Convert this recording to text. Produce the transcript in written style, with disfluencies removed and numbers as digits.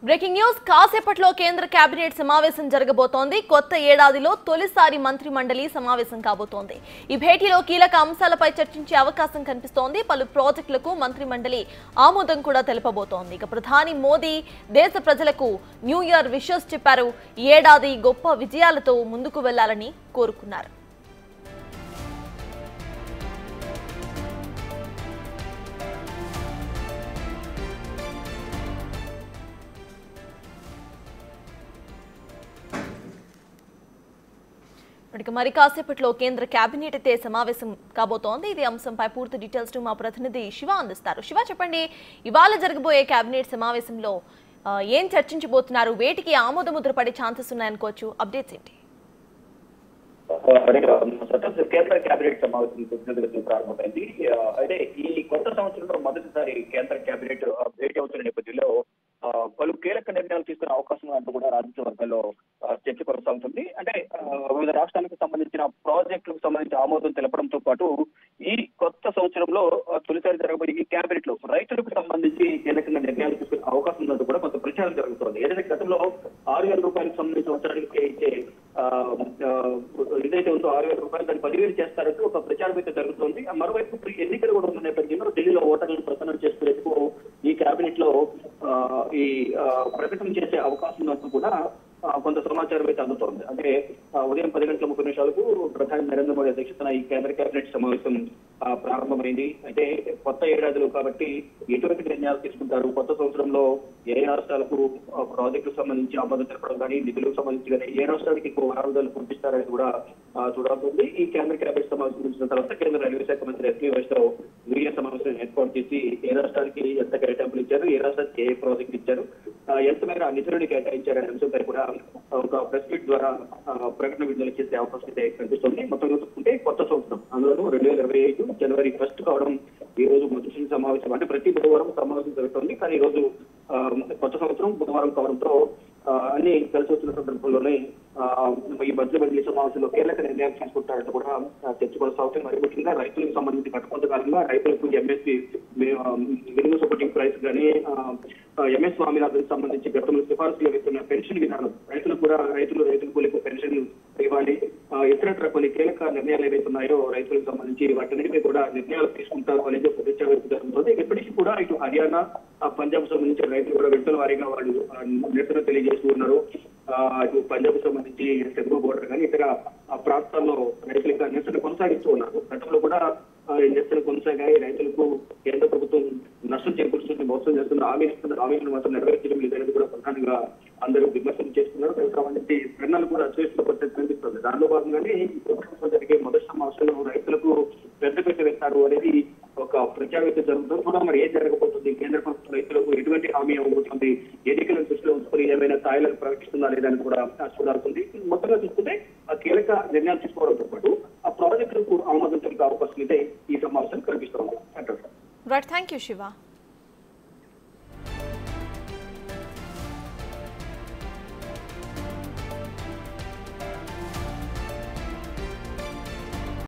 Breaking news కాసేపట్లో కేంద్ర cabinet సమావేశం జరగబోతోంది. కొత్త ఏడాదిలో తొలిసారి మంత్రి మండలి సమావేశం కాబోతోంది. ఈ భేటీలో కీలక అంశాలపై చర్చించే అవకాశం కనిపిస్తోంది. పలు ప్రాజెక్టులకు మంత్రి మండలి ఆమోదం కూడా తెలుపబోతోంది. ఇక ప్రధాని మోదీ దేశ ప్రజలకు న్యూ ఇయర్ విషెస్ చెప్పారు. ఈ ఏడాది గొప్ప విజయాలతో ముందుకు వెళ్లాలని కోరుకున్నారు. మరి కాసేపట్లో కేంద్ర కేబినెట్ అయితే సమావేశం కాబోతోంది. ఇది అంశంపై పూర్తి డీటెయిల్స్ మా ప్రతినిధి శివ అందిస్తారు. శివ, చెప్పండి, ఇవాళ జరగబోయే కేబినెట్ సమావేశంలో ఏం చర్చించబోతున్నారు? వేటికి ఆమోదముద్ర పడే ఛాన్సెస్ ఉన్నాయనుకోవచ్చు. అప్డేట్స్ ఏంటి? కేంద్ర కేబినెట్ సమావేశం ప్రారంభమైంది. అయితే ఈ కొత్త సంవత్సరంలో మొదటిసారి కేంద్ర కేబినెట్ భేటీ అవుతున్న నేపథ్యంలో పలు కీలక నిర్ణయాలు తీసుకునే అవకాశం అంటూ కూడా రాజకీయ వర్గాల్లో చర్చ కొనసాగుతుంది. అంటే వివిధ రాష్ట్రాలకు సంబంధించిన ప్రాజెక్టులకు సంబంధించి ఆమోదం తెలపడంతో పాటు ఈ కొత్త సంవత్సరంలో తొలిసారి జరగబోయే ఈ కేబినెట్ లో రైతులకు సంబంధించి కీలకంగా నిర్ణయాలు తీసుకునే అవకాశం ఉందంటూ కూడా కొంత ప్రచారం జరుగుతోంది. ఏదైతే గతంలో 6,000 రూపాయలకు సంబంధించి సంవత్సరానికి ఇచ్చే ఏదైతే ఉందో 6,000 రూపాయలు దాన్ని 10,000 చేస్తారంటూ ఒక ప్రచారం అయితే జరుగుతోంది. మరోవైపు ఎన్నికలు కూడా ఉన్న నేపథ్యంలో ఢిల్లీలో ఓటర్లను ప్రసన్నం చేసుకునేందుకు ఈ కేబినెట్ లో ఈ ప్రకటన చేసే అవకాశం ఉన్నట్టు కూడా కొంత సమాచారం అయితే అందుతోంది. అంటే ఉదయం 10:30 ప్రధాని నరేంద్ర మోదీ అధ్యక్షతన ఈ కేంద్ర కేబినెట్ సమావేశం ప్రారంభమైంది. అయితే కొత్త ఏడాదిలో కాబట్టి ఎటువంటి నిర్ణయాలు తీసుకుంటారు, కొత్త సంవత్సరంలో ఏ రాష్ట్రాలకు ప్రాజెక్టులకు సంబంధించి ఆమోదం తెలపడం కానీ, నిధులకు సంబంధించి కానీ ఏ రాష్ట్రానికి ఎక్కువ వరాలు పంపిస్తారని కూడా చూడాల్సింది. ఈ కేంద్ర కేబినెట్ సమావేశం ముగిసిన తర్వాత కేంద్ర రైల్వే శాఖ మంత్రి ఎస్పీ వైష్ణవ్ మీడియా సమావేశం ఏర్పాటు చేసి ఏ రాష్ట్రానికి ఎంత కేటాయింపులు ఇచ్చారు, ఏ రాష్ట్రానికి ఏ ప్రాజెక్టు ఇచ్చారు, ఎంత మేర నిధులను కేటాయించారనే అంశంపై కూడా ఒక ప్రెస్ మీట్ ద్వారా ప్రకటన విడుదల చేసే అవకాశం అయితే కనిపిస్తుంది. మొత్తంగా చూసుకుంటే కొత్త సంవత్సరం, అందులోనూ 2025 జనవరి 1 కావడం ఈ రోజు మొదటి సమావేశం. అంటే ప్రతి బుధవారం సమావేశం జరుగుతుంది. కానీ ఈ రోజు కొత్త సంవత్సరం బుధవారం కావడంతో అన్ని కలిసి వచ్చిన సందర్భంలోనే ఈ బడ్జెట్ మండలి సమావేశంలో కీలక నిర్ణయాలు తీసుకుంటారంటూ కూడా చర్చ కొనసాగుతుంది. మరి ముఖ్యంగా రైతులకు సంబంధించి గత కొంతకాలంగా రైతులకు ఎంఎస్పీ మినిమం సపోర్టింగ్ ప్రైస్ కానీ, ఎంఎస్ స్వామినాథన్ సంబంధించి గతంలో సిఫార్సులు వేస్తున్న పెన్షన్ విధానం, రైతులకు పెన్షన్ ఇవ్వాలి, ఇతరత్ర కొన్ని కీలక నిర్ణయాలు ఏవైతే ఉన్నాయో రైతులకు సంబంధించి వాటిని కూడా నిర్ణయాలు తీసుకుంటారు అనేది ఒక చర్చ జరుగుతుంది. ఇప్పటికీ కూడా ఇటు హర్యానా, పంజాబ్ సంబంధించిన రైతులు కూడా విడతల వారీగా వాళ్ళు నిరసన తెలియజేస్తూ ఉన్నారు. ఇటు పంజాబ్ సంబంధించి తెలుగు బోర్డర్ కానీ ఇతర ప్రాంతాల్లో రైతులకు నిరసన కొనసాగిస్తూ ఉన్నారు. గతంలో కూడా నిరసన కొనసాగాయి. రైతులకు కేంద్ర ప్రభుత్వం నష్టం చేకూరుస్తుంది, మోసం చేస్తున్న హామీలను మాత్రం నెరవేర్చడం లేదనేది కూడా ప్రధానంగా అందరూ విమర్శలు చేస్తున్నారు. కాబట్టి ప్రణాళిక కూడా అశ్వేషణ పరిస్థితి కనిపిస్తుంది. దానిలో భాగంగానే జరిగే మొదటి సమావేశంలో రైతులకు పెద్దపీట వేస్తారు అనేది ఒక ప్రచారం అయితే జరుగుతుంది. కూడా మరి ఏం జరగబోతుంది, కేంద్ర ప్రభుత్వం రైతులకు ఎటువంటి హామీ అవ్వబోతుంది, ఎన్నికలను దృష్టిలో ఉంచుకొని ఏమైనా స్థాయిలను ప్రకటిస్తుందా లేదని కూడా చూడాల్సింది. మొత్తంగా చూసుకుంటే ఆ కీలక నిర్ణయాలు తీసుకోవడంతో పాటు ఆ ప్రాజెక్టులకు ఆమోదం తెలిపే అవకాశం అయితే ఈ సమావేశం కనిపిస్తుంది అంటారు. Right, thank you Shiva.